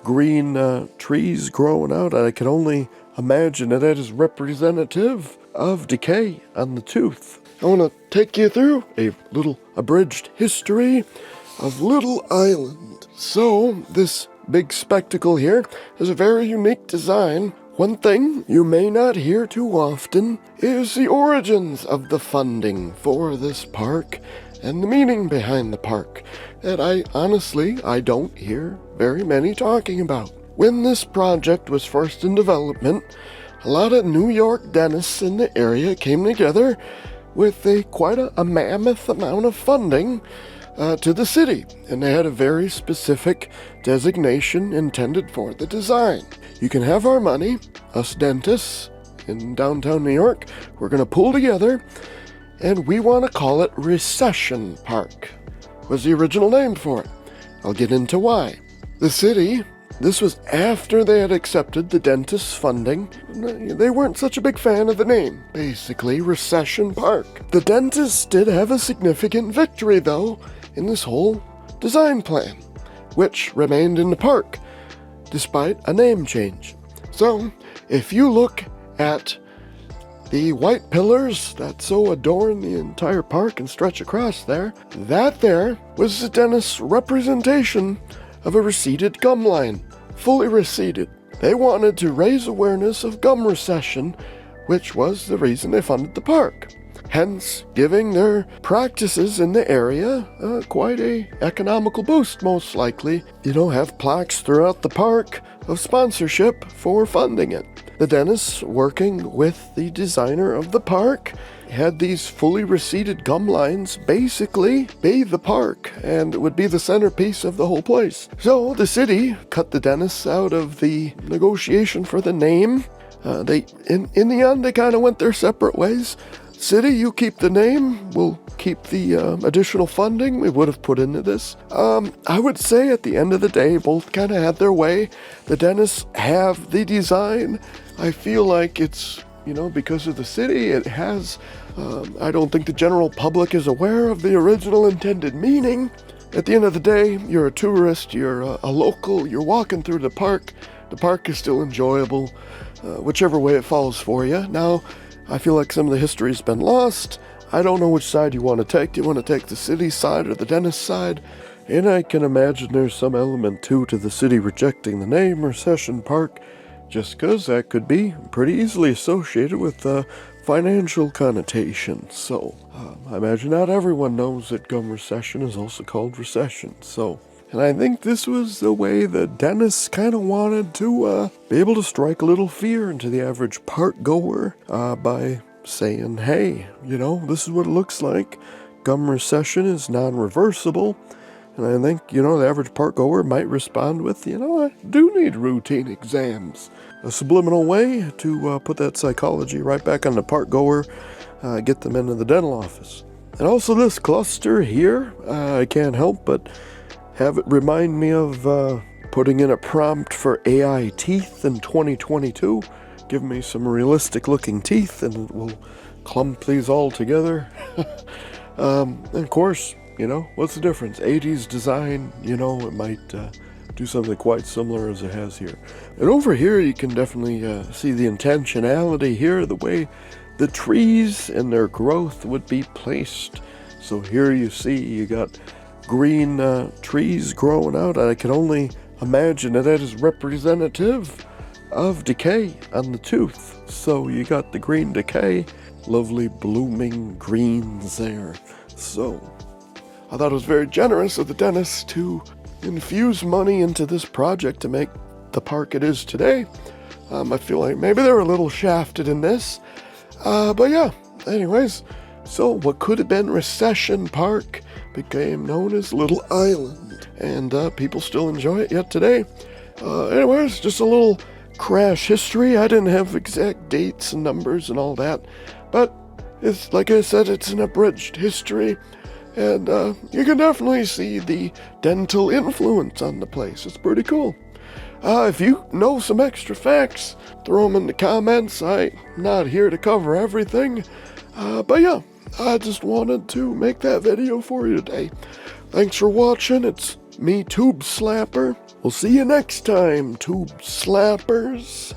green trees growing out. I can only imagine that is representative of decay on the tooth. I want to take you through a little abridged history of Little Island. So, this big spectacle here is a very unique design. One thing you may not hear too often is the origins of the funding for this park and the meaning behind the park that I don't hear very many talking about. When this project was first in development, a lot of New York dentists in the area came together with quite a mammoth amount of funding to the city, and they had a very specific designation intended for the design. You can have our money, us dentists in downtown New York, we're going to pull together, and we want to call it Recession Park, was the original name for it. I'll get into why. The city, this was after they had accepted the dentist's funding. They weren't such a big fan of the name, basically, Recession Park. The dentists did have a significant victory, though, in this whole design plan, which remained in the park, despite a name change. So, if you look at the white pillars that so adorn the entire park and stretch across there, that there was the dentist's representation of a receded gum line, fully receded. They wanted to raise awareness of gum recession, which was the reason they funded the park. Hence, giving their practices in the area quite a economical boost, most likely. Have plaques throughout the park of sponsorship for funding it. The dentists, working with the designer of the park, had these fully receded gum lines basically bathe the park, and it would be the centerpiece of the whole place. So the city cut the dentists out of the negotiation for the name. In the end, they kind of went their separate ways. City, you keep the name, we'll keep the additional funding we would have put into this. I would say at the end of the day, both kind of had their way. The dentists have the design. I feel like it's, because of the city, it has, I don't think the general public is aware of the original intended meaning. At the end of the day, you're a tourist, you're a local, you're walking through the park. The park is still enjoyable, whichever way it falls for you. Now, I feel like some of the history's been lost. I don't know which side you want to take. Do you want to take the city side or the dentist side? And I can imagine there's some element, too, to the city rejecting the name Recession Park, just because that could be pretty easily associated with financial connotations. So, I imagine not everyone knows that gum recession is also called recession. And I think this was the way the dentists kind of wanted to be able to strike a little fear into the average park goer by saying, hey, this is what it looks like. Gum recession is non-reversible. And I think, the average park goer might respond with, I do need routine exams. A subliminal way to put that psychology right back on the park goer, get them into the dental office. And also this cluster here, I can't help but have it remind me of putting in a prompt for AI teeth in 2022. Give me some realistic looking teeth and we'll clump these all together. And of course, what's the difference? 80s design, it might do something quite similar as it has here. And over here you can definitely see the intentionality here, the way the trees and their growth would be placed. So here you see you got green trees growing out. I can only imagine that is representative of decay on the tooth. So you got the green decay, lovely blooming greens there. So I thought it was very generous of the dentist to infuse money into this project to make the park it is today. I feel like maybe they were a little shafted in this. But yeah, anyways, so what could have been Recession Park became known as Little Island, and people still enjoy it yet today. Anyways, just a little crash history. I didn't have exact dates and numbers and all that, but it's like I said, it's an abridged history, and you can definitely see the dental influence on the place. It's pretty cool. If you know some extra facts, throw them in the comments. I'm not here to cover everything, but yeah, I just wanted to make that video for you today. Thanks for watching. It's me, Tube Slapper. We'll see you next time, tube slappers.